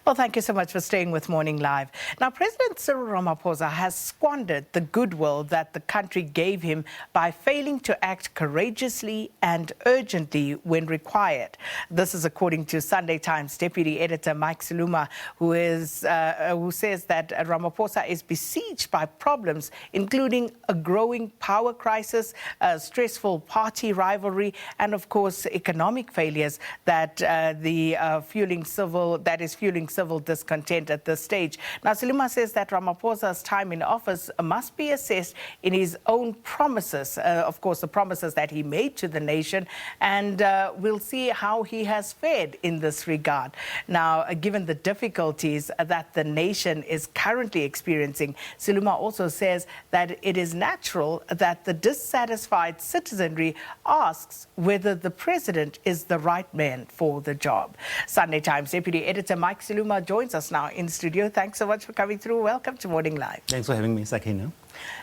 Well, thank you so much for staying with Morning Live. Now, President Cyril Ramaphosa has squandered the goodwill that the country gave him by failing to act courageously and urgently when required. This is according to Sunday Times Deputy Editor Mike Siluma, who says that Ramaphosa is besieged by problems, including a growing power crisis, a stressful party rivalry, and of course economic failures that is fueling civil discontent at this stage. Now, Siluma says that Ramaphosa's time in office must be assessed in his own promises, of course, the promises that he made to the nation, and we'll see how he has fared in this regard. Now, given the difficulties that the nation is currently experiencing, Siluma also says that it is natural that the dissatisfied citizenry asks whether the president is the right man for the job. Sunday Times Deputy Editor Mike Siluma joins us now in studio. Thanks so much for coming through. Welcome to Morning Live. Thanks for having me, Sakina.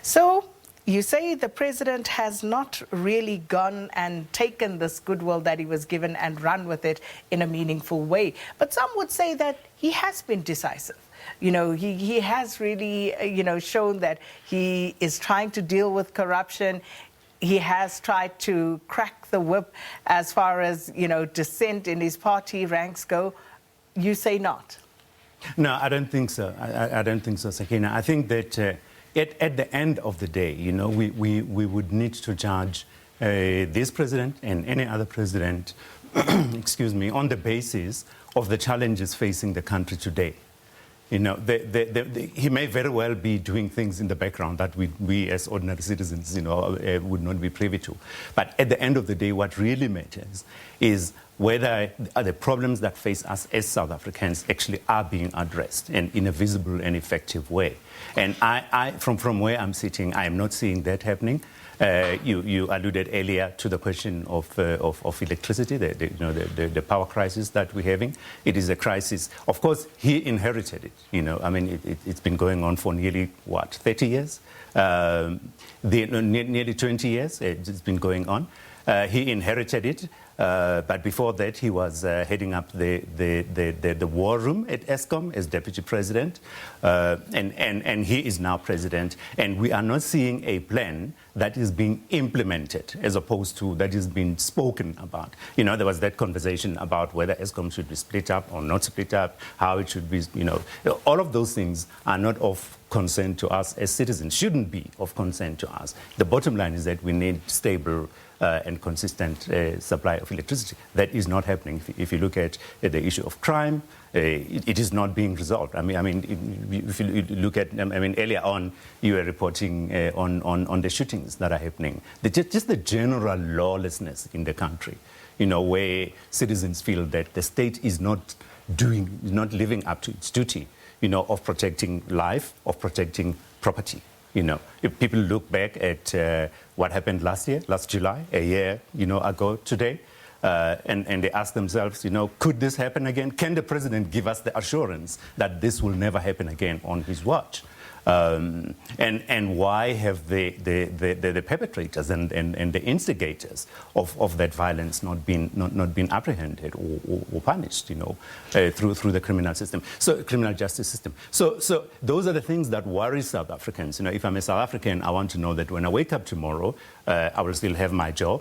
So, you say the president has not really gone and taken this goodwill that he was given and run with it in a meaningful way. But some would say that he has been decisive. You know, he has really, shown that he is trying to deal with corruption. He has tried to crack the whip as far as, dissent in his party ranks go. You say not? No, I don't think so. I don't think so, Sakina. I think that at the end of the day, we would need to judge this president and any other president, excuse me, on the basis of the challenges facing the country today. He may very well be doing things in the background that we as ordinary citizens, would not be privy to. But at the end of the day, what really matters is whether the problems that face us as South Africans actually are being addressed and in a visible and effective way. And from where I'm sitting, I am not seeing that happening. You alluded earlier to the question of electricity, the power crisis that we're having. It is a crisis. Of course, he inherited it. It's been going on for nearly, 30 years? Nearly 20 years it's been going on. He inherited it. But before that, he was heading up the war room at Eskom as deputy president, and he is now president. And we are not seeing a plan that is being implemented as opposed to that is being spoken about. There was that conversation about whether Eskom should be split up or not split up, how it should be, all of those things are not of concern to us as citizens, shouldn't be of concern to us. The bottom line is that we need stable and consistent supply of electricity. That is not happening. If you look at the issue of crime, it is not being resolved. If you look at, earlier on, you were reporting on the shootings that are happening. Just the general lawlessness in the country, where citizens feel that the state is not living up to its duty, of protecting life, of protecting property. If people look back at what happened last July, a year, ago today, and they ask themselves, could this happen again? Can the president give us the assurance that this will never happen again on his watch? And why have the perpetrators and the instigators of that violence not been apprehended or punished, through the criminal justice system? So those are the things that worry South Africans. If I'm a South African, I want to know that when I wake up tomorrow, I will still have my job.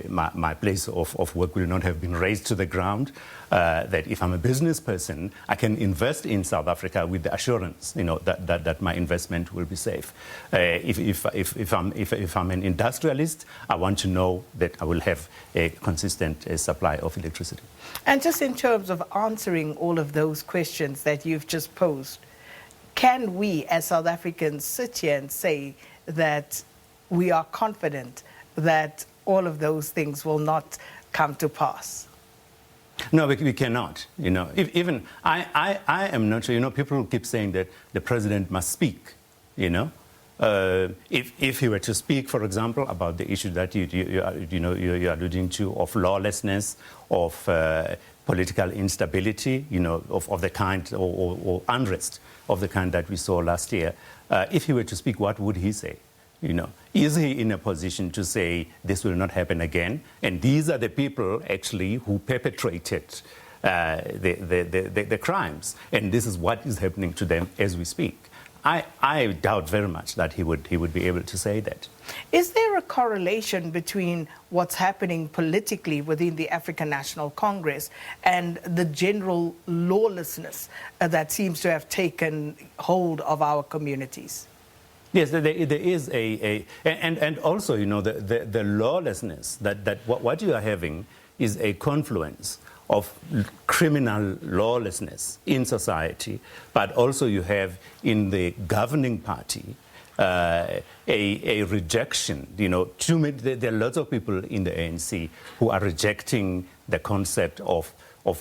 My place of work will not have been razed to the ground. That if I'm a business person, I can invest in South Africa with the assurance, that my investment will be safe. If I'm an industrialist, I want to know that I will have a consistent supply of electricity. And just in terms of answering all of those questions that you've just posed, can we as South Africans sit here and say that we are confident that all of those things will not come to pass? No, we cannot. Even I am not sure. People keep saying that the president must speak. If he were to speak, for example, about the issue that you're alluding to of lawlessness, of political instability, of the kind or unrest of the kind that we saw last year, if he were to speak, what would he say? Is he in a position to say this will not happen again? And these are the people actually who perpetrated the crimes. And this is what is happening to them as we speak. I doubt very much that he would be able to say that. Is there a correlation between what's happening politically within the African National Congress and the general lawlessness that seems to have taken hold of our communities? Yes, there is and also, you know, the lawlessness, that what you are having is a confluence of criminal lawlessness in society, but also you have in the governing party a rejection. You know, there are lots of people in the ANC who are rejecting the concept of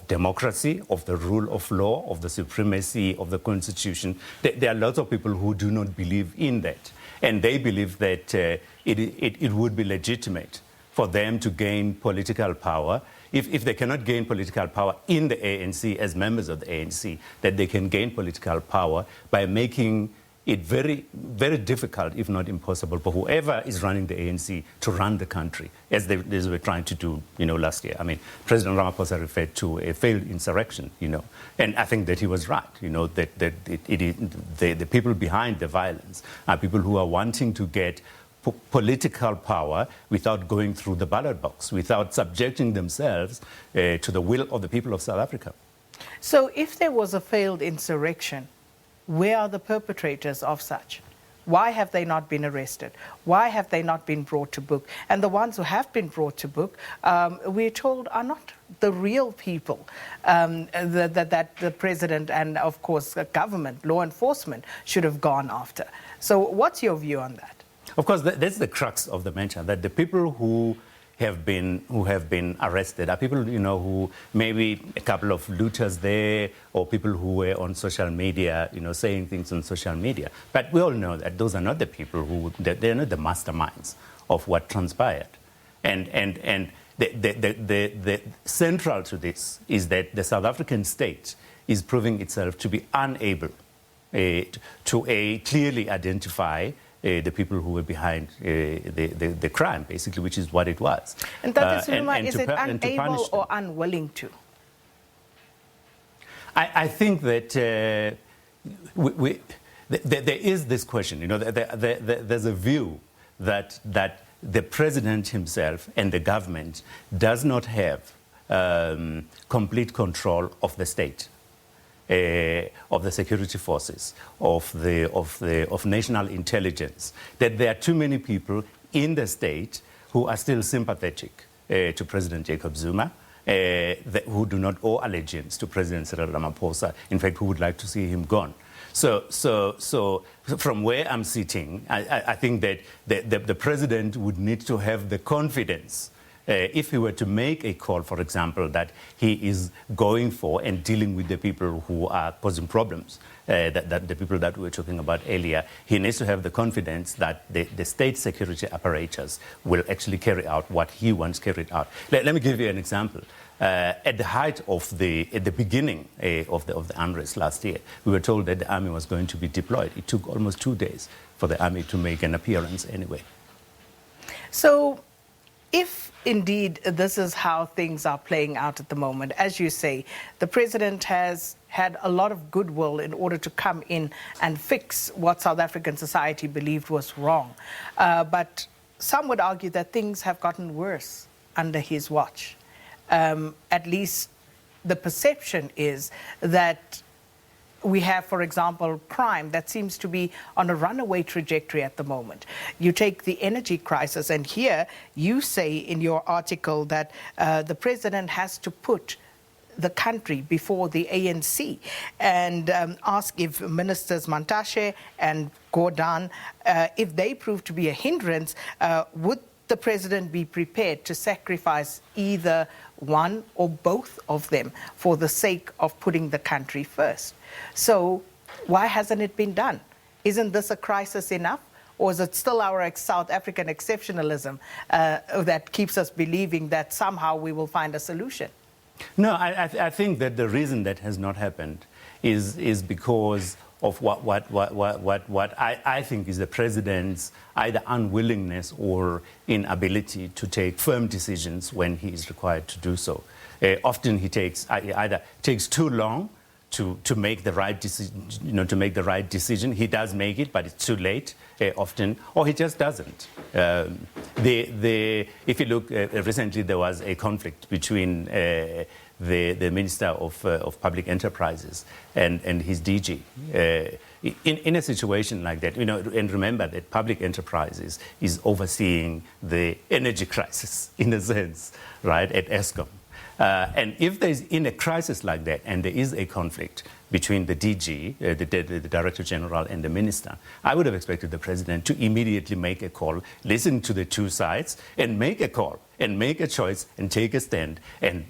democracy, of the rule of law, of the supremacy of the constitution. There are lots of people who do not believe in that. And they believe that it would be legitimate for them to gain political power. If they cannot gain political power in the ANC as members of the ANC, that they can gain political power by making it very, very difficult, if not impossible, for whoever is running the ANC to run the country, as they were trying to do, you know, last year. I mean, President Ramaphosa referred to a failed insurrection, you know, and I think that he was right, you know, that the people behind the violence are people who are wanting to get political power without going through the ballot box, without subjecting themselves to the will of the people of South Africa. So if there was a failed insurrection, where are the perpetrators of such? Why have they not been arrested? Why have they not been brought to book? And the ones who have been brought to book, we're told, are not the real people that the president and, of course, the government, law enforcement, should have gone after. So what's your view on that? Of course, that's the crux of the matter, that the people who have been arrested are people, you know, who maybe a couple of looters there, or people who were on social media, you know, saying things on social media. But we all know that those are not the people they're not the masterminds of what transpired. And the central to this is that the South African state is proving itself to be unable to clearly identify the people who were behind the crime, basically, which is what it was. And Dr. Siluma, is it unable or unwilling to? I think that there is this question. You know, there's a view that the president himself and the government does not have complete control of the state. Of the security forces, of national intelligence, that there are too many people in the state who are still sympathetic to President Jacob Zuma, who do not owe allegiance to President Cyril Ramaphosa, in fact, who would like to see him gone. So from where I'm sitting, I think that the president would need to have the confidence if he were to make a call, for example, that he is going for and dealing with the people who are causing problems, that the people that we were talking about earlier, he needs to have the confidence that the state security apparatus will actually carry out what he wants carried out. Let me give you an example. At the height of at the beginning of the unrest last year, we were told that the army was going to be deployed. It took almost 2 days for the army to make an appearance anyway. So, if indeed this is how things are playing out at the moment, as you say, the president has had a lot of goodwill in order to come in and fix what South African society believed was wrong. But some would argue that things have gotten worse under his watch. At least the perception is that we have, for example, crime that seems to be on a runaway trajectory at the moment. You take the energy crisis, and here you say in your article that the president has to put the country before the ANC and ask if Ministers Mantashe and Gordhan, if they prove to be a hindrance, would the president be prepared to sacrifice either one or both of them for the sake of putting the country first? So why hasn't it been done? Isn't this a crisis enough? Or is it still our South African exceptionalism that keeps us believing that somehow we will find a solution? No, I think that the reason that has not happened is because of what I think is the president's either unwillingness or inability to take firm decisions when he is required to do so. Often he either takes too long to make the right decision, to make the right decision. He does make it, but it's too late often, or he just doesn't. If you look, recently there was a conflict between the Minister of Public Enterprises and his DG. In a situation like that, and remember that public enterprises is overseeing the energy crisis, in a sense, right, at Eskom. And if there's in a crisis like that, and there is a conflict between the DG, the Director General, and the Minister, I would have expected the President to immediately make a call, listen to the two sides, and make a call, and make a choice, and take a stand, and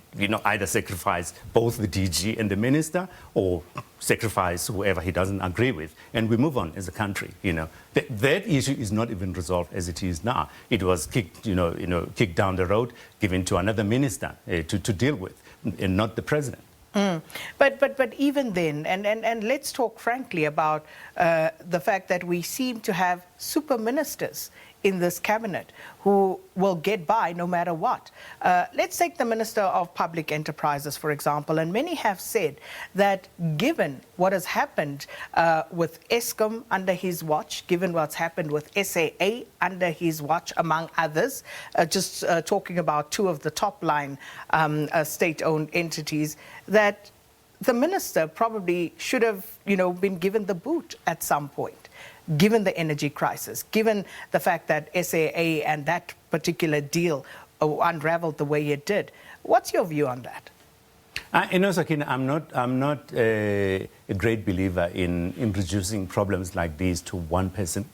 either sacrifice both the DG and the Minister, or sacrifice whoever he doesn't agree with, and we move on as a country. That issue is not even resolved as it is now. It was kicked, kicked down the road, given to another minister to deal with, and not the President. But even then, and let's talk frankly about the fact that we seem to have super ministers in this cabinet who will get by no matter what. Let's take the Minister of Public Enterprises, for example, and many have said that given what has happened with Eskom under his watch, given what's happened with SAA under his watch, among others, just talking about two of the top line state-owned entities, that the minister probably should have, been given the boot at some point, given the energy crisis, given the fact that SAA and that particular deal unraveled the way it did. What's your view on that? Sakina, I'm not a great believer in reducing problems like these to one person.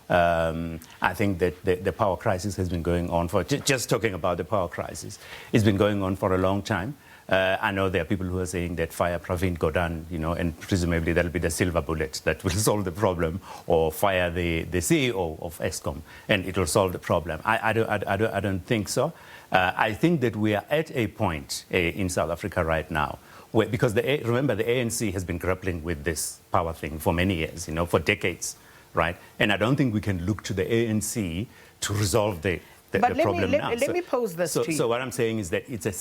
I think that the power crisis has been going on for, just talking about the power crisis, it's been going on for a long time. I know there are people who are saying that fire Praveen Gordhan, and presumably that'll be the silver bullet that will solve the problem, or fire the CEO of Eskom and it will solve the problem. I don't think so. I think that we are at a point in South Africa right now where, because remember the ANC has been grappling with this power thing for many years, for decades, right? And I don't think we can look to the ANC to resolve the problem now. Let me pose this to you. So what I'm saying is that it's a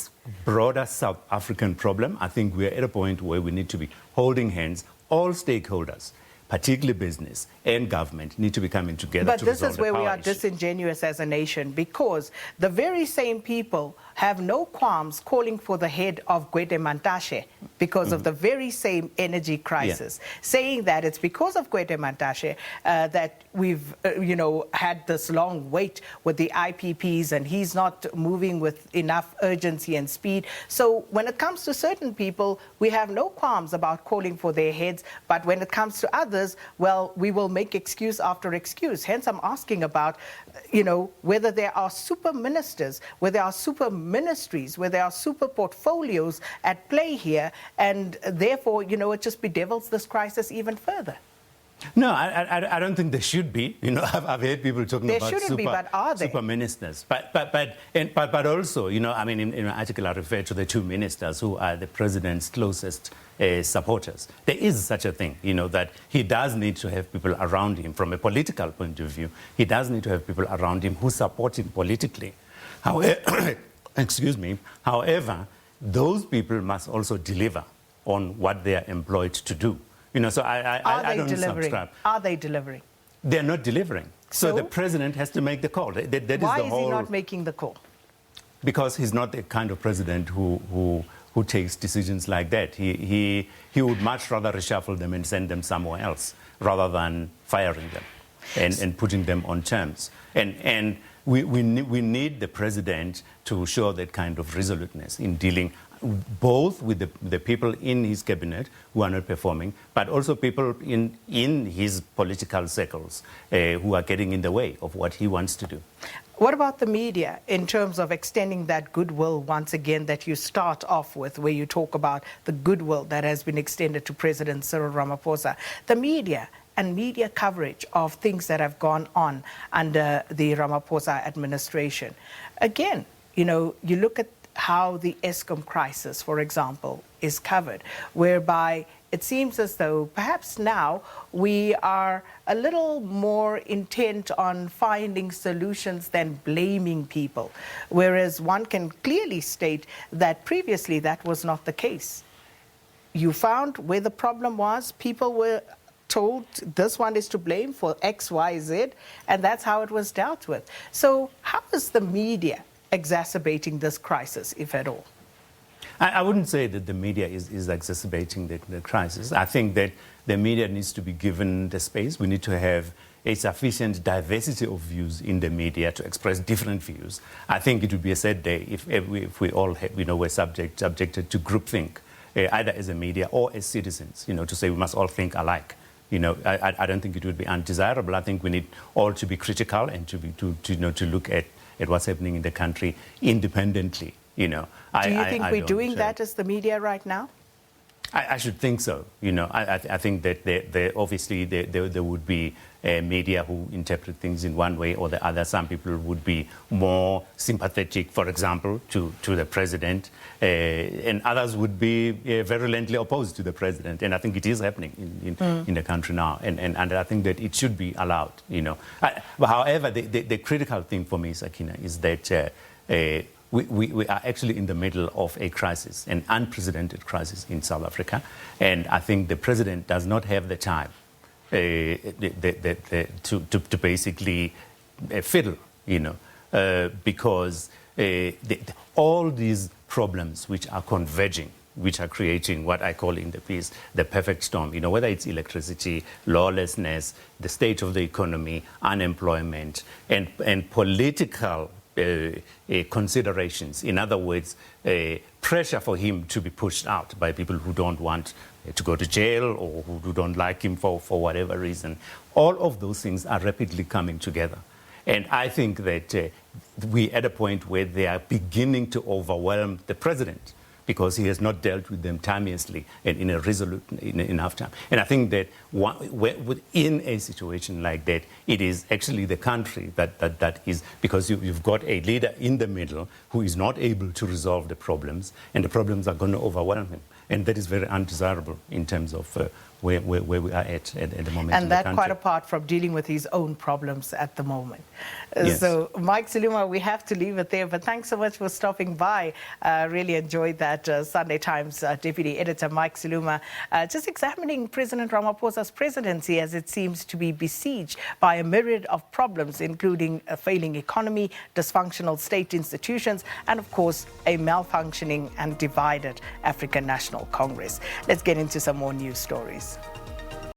broader South African problem. I think we're at a point where we need to be holding hands. All stakeholders, particularly business and government, need to be coming together but to resolve the power this is where we are issue. disingenuous as a nation, because the very same people have no qualms calling for the head of Gwede Mantashe because of the very same energy crisis, saying that it's because of Gwede Mantashe that we've, had this long wait with the IPPs and he's not moving with enough urgency and speed. So when it comes to certain people, we have no qualms about calling for their heads, but when it comes to others, well, we will make excuse after excuse. Hence, I'm asking about, whether there are super ministers, whether there are super ministries, where there are super portfolios at play here, and therefore, it just bedevils this crisis even further. No, I don't think there should be. I've heard people talking there about shouldn't be, but are there? super ministers. But also, in an article I referred to the two ministers who are the president's closest supporters. There is such a thing, that he does need to have people around him from a political point of view. He does need to have people around him who support him politically. However, However, those people must also deliver on what they are employed to do. So I don't subscribe. Are they delivering? They're not delivering. So the president has to make the call. Why is he not making the call? Because he's not the kind of president who takes decisions like that. He would much rather reshuffle them and send them somewhere else rather than firing them and putting them on terms. And we need the president to show that kind of resoluteness in dealing both with the people in his cabinet who are not performing, but also people in his political circles who are getting in the way of what he wants to do. What about the media in terms of extending that goodwill once again that you start off with, where you talk about the goodwill that has been extended to President Cyril Ramaphosa? The media and media coverage of things that have gone on under the Ramaphosa administration. Again, you look at how the Eskom crisis, for example, is covered, whereby it seems as though perhaps now we are a little more intent on finding solutions than blaming people, whereas one can clearly state that previously that was not the case. You found where the problem was, people were told this one is to blame for X, Y, Z, and that's how it was dealt with. So how is the media exacerbating this crisis, if at all? I wouldn't say that the media is exacerbating the crisis. I think that the media needs to be given the space. We need to have a sufficient diversity of views in the media to express different views. I think it would be a sad day if we all were subjected to groupthink, either as a media or as citizens, to say we must all think alike. I don't think it would be undesirable. I think we need all to be critical and to look at what's happening in the country independently. Do you think we're doing that as the media right now? I should think so. I think that obviously there would be media who interpret things in one way or the other. Some people would be more sympathetic, for example, to the president, and others would be virulently opposed to the president. And I think it is happening in the country now. And I think that it should be allowed. However, the critical thing for me, Sakina, is that we are actually in the middle of a crisis, an unprecedented crisis in South Africa. And I think the president does not have the time to basically fiddle, because all these problems which are converging, which are creating what I call in the piece the perfect storm, whether it's electricity, lawlessness, the state of the economy, unemployment, and political considerations. In other words, pressure for him to be pushed out by people who don't want to go to jail or who don't like him for whatever reason. All of those things are rapidly coming together. And I think that we're at a point where they are beginning to overwhelm the president, because he has not dealt with them timeously and in a resolute enough time. And I think that in a situation like that, it is actually the country that is, because you've got a leader in the middle who is not able to resolve the problems, and the problems are going to overwhelm him. And that is very undesirable in terms of where we are at the moment. And that quite apart from dealing with his own problems at the moment. Yes. So, Mike Siluma, we have to leave it there, but thanks so much for stopping by. Really enjoyed that. Sunday Times Deputy Editor Mike Siluma just examining President Ramaphosa's presidency as it seems to be besieged by a myriad of problems, including a failing economy, dysfunctional state institutions, and of course, a malfunctioning and divided African National Congress. Let's get into some more news stories.